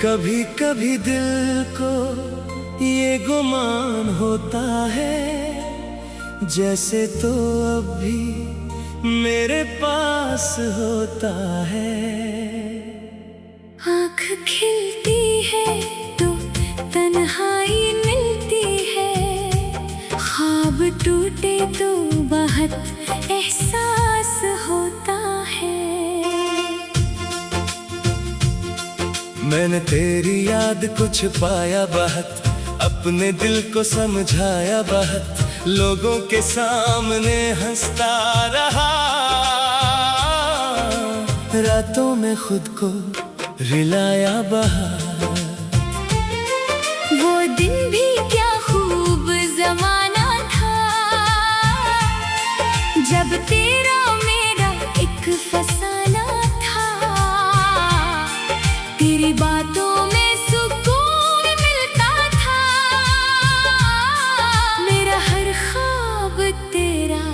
कभी कभी दिल को ये गुमान होता है, जैसे तो अब भी मेरे पास होता है। आँख खिलती है तो तन्हाई मिलती है, ख्वाब टूटे तो बहुत एहसास होता है। मैंने तेरी याद को छुपाया बहुत, अपने दिल को समझाया बहुत, लोगों के सामने हंसता रहा, रातों में खुद को रिलाया बहुत। वो दिन भी क्या खूब जमाना था, जब तेरा मेरा एक फसाना था। तेरी बातों में सुकून मिलता था, मेरा हर ख्वाब तेरा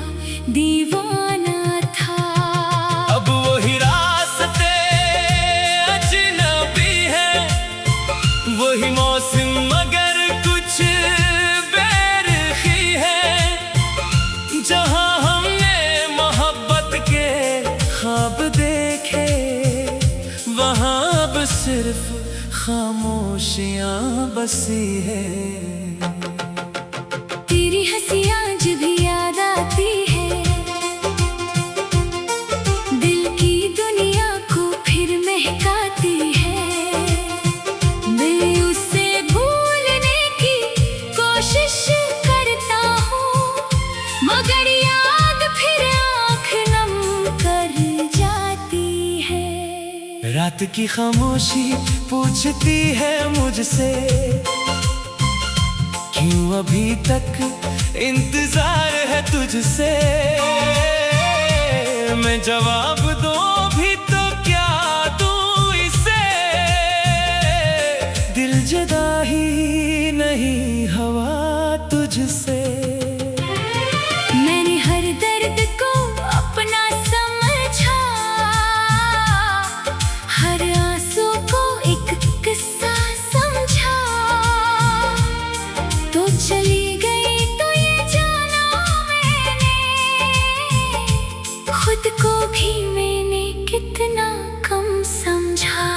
दीवाना था। अब वही रास्ते अजनबी है, वही मौसम मगर कुछ बेरुखी है। जहाँ हमने मोहब्बत के ख्वाब देखे, वहाँ अब सिर्फ खामोशियाँ बसी है। तेरी हंसी आज भी याद आती है, दिल की दुनिया को फिर महकाती है। मैं उसे भूलने की कोशिश करता हूँ, मगर याद फिर आँख नम कर जाती है। रात की खामोशी पूछती है मुझसे, क्यों अभी तक इंतजार है तुझसे। मैं जवाब दूं भी तो क्या दूं इसे, दिल जुदा ही नहीं हवा तुझसे। मैंने हर दर्द को अपना समझा, हर आंसू को एक किस्सा समझा। तो चली गई तो ये जाना मैंने, खुद को भी मैंने कितना कम समझा।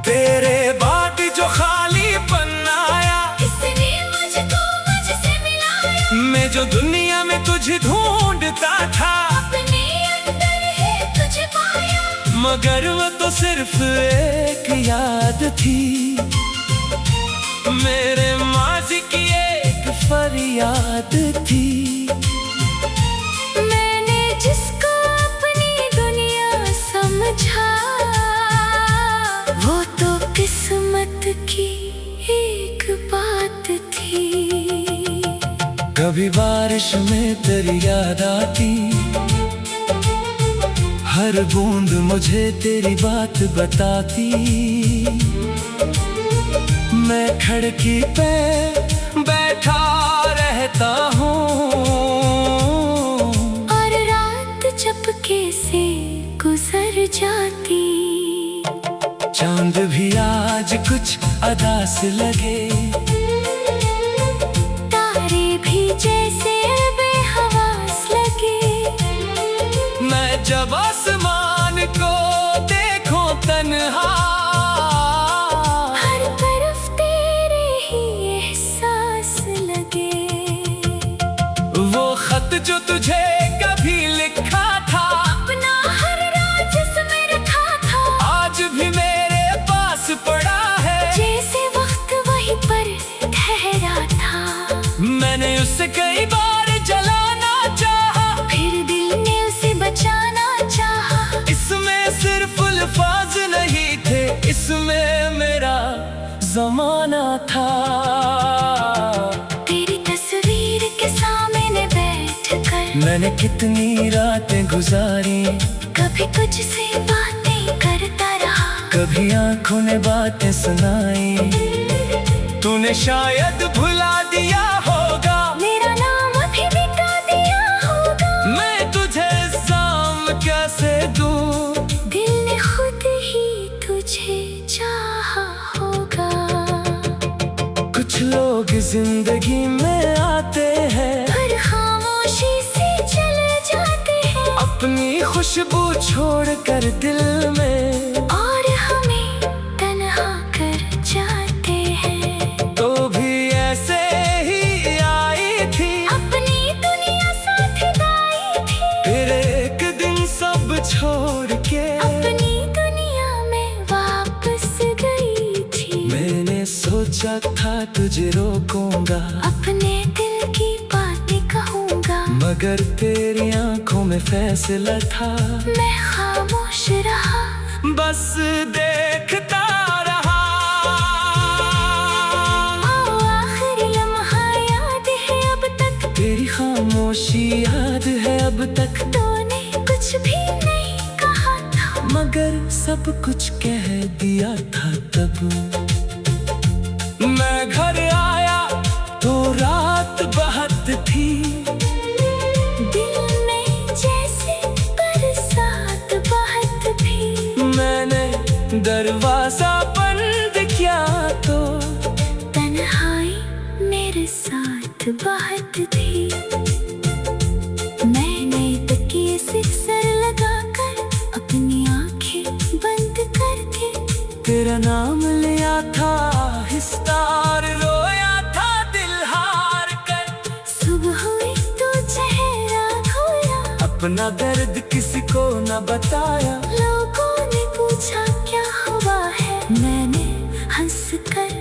तेरे बाद जो खालीपन आया, इसने मुझको मुझसे मिलाया। मैं जो दुनिया में तुझे ढूंढता था, अपने अंदर है तुझे पाया। मगर वो तो सिर्फ एक याद थी, मेरे माज़ी की एक फरियाद थी। मैंने जिसको अपनी दुनिया समझा, वो तो किस्मत की एक बात थी। कभी बारिश में तेरी याद आती, हर बूंद मुझे तेरी बात बताती। मैं खिड़की पे बैठा रहता हूँ, और रात चपके से गुजर जाती। चांद भी आज कुछ अदास लगे, तारे भी जैसे बेहवास लगे। मैं जब आसमान को देखूं तन्हा, हर तरफ तेरे ही एहसास लगे। वो खत जो तुझे कभी लिखा था, अपना हर राज इसमें रखा था। आज भी मेरे पास पड़ा है, जैसे वक्त वहीं पर ठहरा था। मैंने उसे कई बार जलाना चाहा, फिर दिल ने उसे बचाना चाहा। इसमें सिर्फ में मेरा जमाना था। तेरी तस्वीर के सामने बैठकर मैंने कितनी रातें गुजारी, कभी तुझसे बातें करता रहा, कभी आंखों ने बातें सुनाई। तूने शायद भुला दिया होगा, मेरा नाम अभी मिटा दिया होगा। मैं तुझे साम कैसे दूं, दिल ने खुद ही तुझे चाहा होगा। कुछ लोग जिंदगी में आते हैं, पर खामोशी से चले जाते हैं, अपनी खुशबू छोड़ कर दिल में, और हमें तन्हा कर जाते हैं। तो भी ऐसे ही आई थी, अपनी दुनिया साथ लाई थी, फिर एक दिन सब छोड़ के अपनी दुनिया में वापस गई थी। मैंने सोचा था तुझे रोकूंगा, अपने दिल की बातें कहूँगा, मगर तेरी आंखों में फैसला था। मैं खामोश रहा, बस देखता रहा। आओ आखिरी लम्हा याद है अब तक, तेरी खामोशी याद है अब तक, तूने कुछ भी नहीं कहा था, मगर सब कुछ कह दिया था तब। मैं घर आया तो रात बहुत थी, दिल में जैसे बरसात बहुत थी। मैंने दरवाजा बंद किया तो तन्हाई मेरे साथ बहुत थी। मैंने तकिए से सर लगाकर, अपनी आंखें बंद करके तेरा नाम लिया था, हिस्सार रोया था दिल हार कर। सुबह हुई तो चेहरा धोया, अपना दर्द किसी को न बताया, लोगों ने पूछा क्या हुआ है, मैंने हंस कर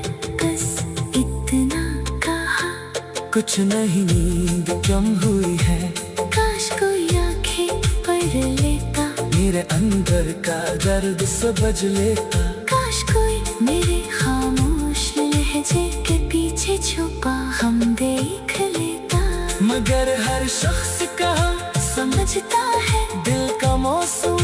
बस इतना कहा, कुछ नहीं नींद कम हुई है। काश कोई आंखें पढ़ लेता, मेरे अंदर का दर्द समझ लेता, काश कोई मेरे खामोश लहजे के पीछे छुपा हम देख लेता। मगर हर शख्स का समझता है दिल का मौसम